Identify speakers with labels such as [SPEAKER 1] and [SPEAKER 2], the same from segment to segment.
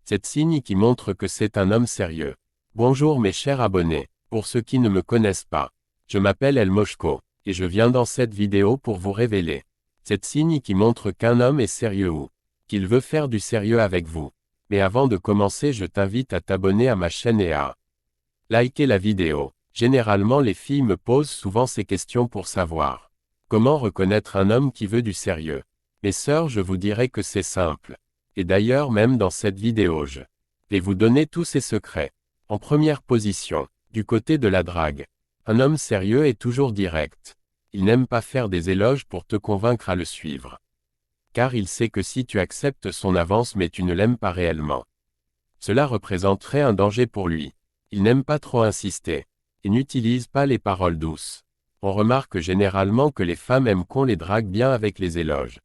[SPEAKER 1] C'est signe qui montre que c'est un homme sérieux. Bonjour mes chers abonnés. Pour ceux qui ne me connaissent pas, je m'appelle El Moshko, et je viens dans cette vidéo pour vous révéler. C'est signe qui montre qu'un homme est sérieux ou qu'il veut faire du sérieux avec vous. Mais avant de commencer, je t'invite à t'abonner à ma chaîne et à liker la vidéo. Généralement les filles me posent souvent ces questions pour savoir comment reconnaître un homme qui veut du sérieux. Mes sœurs, je vous dirai que c'est simple. Et d'ailleurs même dans cette vidéo je vais vous donner tous ces secrets. En première position, du côté de la drague. Un homme sérieux est toujours direct. Il n'aime pas faire des éloges pour te convaincre à le suivre. Car il sait que si tu acceptes son avance mais tu ne l'aimes pas réellement, cela représenterait un danger pour lui. Il n'aime pas trop insister. Et n'utilise pas les paroles douces. On remarque généralement que les femmes aiment qu'on les drague bien avec les éloges.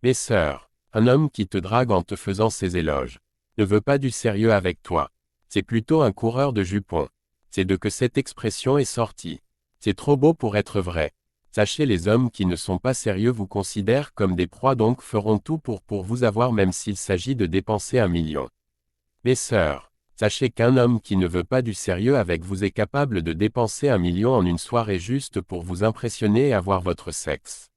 [SPEAKER 1] Mes sœurs, un homme qui te drague en te faisant ses éloges ne veut pas du sérieux avec toi. C'est plutôt un coureur de jupons. C'est de que cette expression est sortie. C'est trop beau pour être vrai. Sachez, les hommes qui ne sont pas sérieux vous considèrent comme des proies, donc feront tout pour vous avoir même s'il s'agit de dépenser 1 million. Mes sœurs, sachez qu'un homme qui ne veut pas du sérieux avec vous est capable de dépenser 1 million en une soirée juste pour vous impressionner et avoir votre sexe.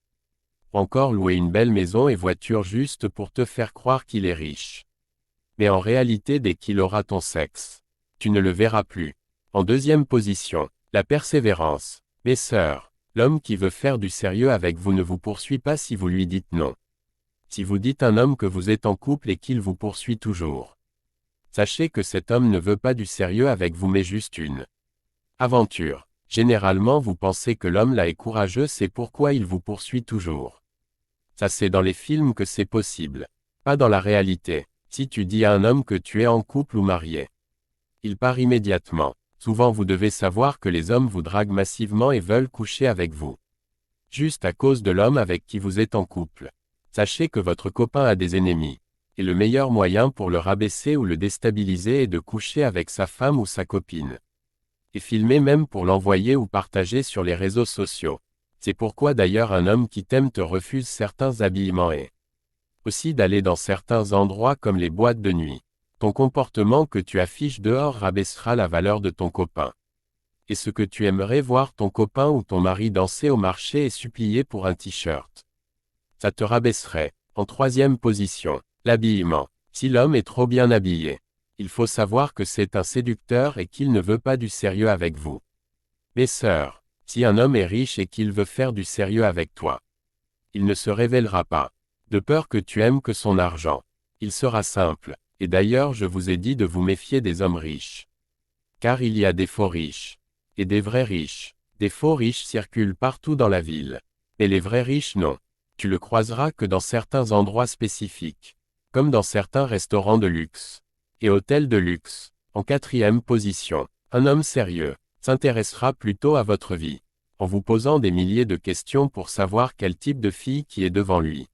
[SPEAKER 1] Encore louer une belle maison et voiture juste pour te faire croire qu'il est riche. Mais en réalité, dès qu'il aura ton sexe, tu ne le verras plus. En deuxième position, la persévérance. Mes sœurs, l'homme qui veut faire du sérieux avec vous ne vous poursuit pas si vous lui dites non. Si vous dites à un homme que vous êtes en couple et qu'il vous poursuit toujours, sachez que cet homme ne veut pas du sérieux avec vous mais juste une aventure. Généralement vous pensez que l'homme là est courageux, c'est pourquoi il vous poursuit toujours. Ça c'est dans les films que c'est possible. Pas dans la réalité. Si tu dis à un homme que tu es en couple ou marié, il part immédiatement. Souvent vous devez savoir que les hommes vous draguent massivement et veulent coucher avec vous. Juste à cause de l'homme avec qui vous êtes en couple. Sachez que votre copain a des ennemis. Et le meilleur moyen pour le rabaisser ou le déstabiliser est de coucher avec sa femme ou sa copine. Et filmer même pour l'envoyer ou partager sur les réseaux sociaux. C'est pourquoi d'ailleurs un homme qui t'aime te refuse certains habillements et aussi d'aller dans certains endroits comme les boîtes de nuit. Ton comportement que tu affiches dehors rabaissera la valeur de ton copain. Et ce que tu aimerais voir ton copain ou ton mari danser au marché et supplier pour un t-shirt, ça te rabaisserait. En troisième position, l'habillement. Si l'homme est trop bien habillé, il faut savoir que c'est un séducteur et qu'il ne veut pas du sérieux avec vous. Mes sœurs, si un homme est riche et qu'il veut faire du sérieux avec toi, il ne se révélera pas. De peur que tu aimes que son argent. Il sera simple. Et d'ailleurs je vous ai dit de vous méfier des hommes riches. Car il y a des faux riches. Et des vrais riches. Des faux riches circulent partout dans la ville. Mais les vrais riches non. Tu le croiseras que dans certains endroits spécifiques. Comme dans certains restaurants de luxe. Et hôtels de luxe. En quatrième position, un homme sérieux s'intéressera plutôt à votre vie. En vous posant des milliers de questions pour savoir quel type de fille qui est devant lui.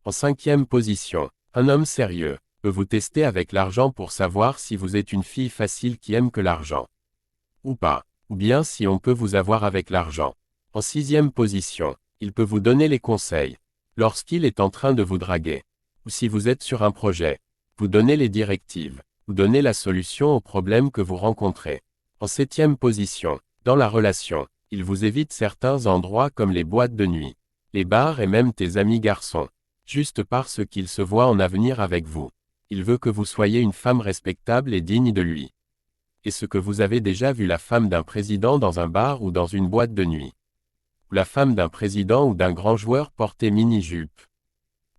[SPEAKER 1] En cinquième position, un homme sérieux peut vous tester avec l'argent pour savoir si vous êtes une fille facile qui aime que l'argent. Ou pas. Ou bien si on peut vous avoir avec l'argent. En sixième position, il peut vous donner les conseils. Lorsqu'il est en train de vous draguer. Ou si vous êtes sur un projet. Vous donnez les directives. Vous donnez la solution aux problèmes que vous rencontrez. En septième position, dans la relation, il vous évite certains endroits comme les boîtes de nuit, les bars et même tes amis garçons. Juste parce qu'il se voit en avenir avec vous. Il veut que vous soyez une femme respectable et digne de lui. Est-ce que vous avez déjà vu la femme d'un président dans un bar ou dans une boîte de nuit? Ou la femme d'un président ou d'un grand joueur porter mini-jupe?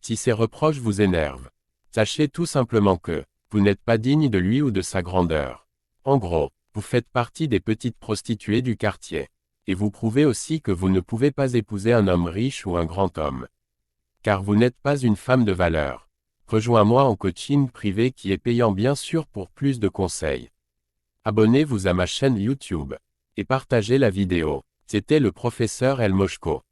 [SPEAKER 1] Si ces reproches vous énervent, sachez tout simplement que vous n'êtes pas digne de lui ou de sa grandeur. En gros, vous faites partie des petites prostituées du quartier. Et vous prouvez aussi que vous ne pouvez pas épouser un homme riche ou un grand homme. Car vous n'êtes pas une femme de valeur. Rejoins-moi en coaching privé qui est payant bien sûr pour plus de conseils. Abonnez-vous à ma chaîne YouTube. Et partagez la vidéo. C'était le professeur El Moshko.